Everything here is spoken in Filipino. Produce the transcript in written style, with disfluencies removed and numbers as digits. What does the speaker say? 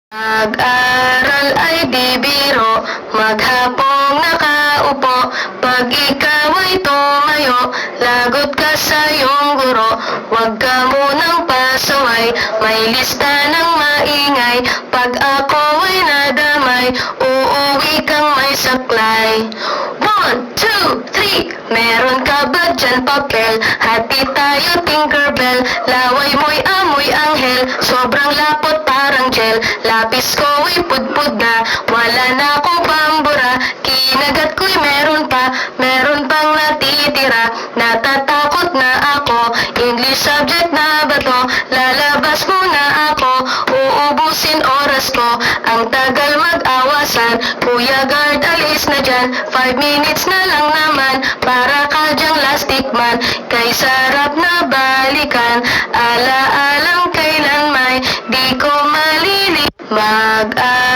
Mag-aral ay di biro, maghapong nakaupo. Pag ikaw ay tumayo, lagot ka sa iyong guro. Huwag ka munang pasaway, may lista ng maingay. Pag ako ay nadamay, uuwi kang may saklay. 1, 2, 3, meron ka ba dyan papel? Hati tayo Tinkerbell, laway mo'y amoy anghel. Sobrang lapot parang gel, lapis ko'y pudpud na. Wala na akong pambura, kinagat ko'y meron pang natitira. Natatakot na ako, English subject na ba to? Lalabas muna ako, uubusin oras ko. Ang tagal mag-awasan, Kuya Guard alis na dyan. 5 minutes na lang naman, para ka dyang lastic man. Kay sarap na balikan, ala-alang kailan may di ko malili. Mag-aral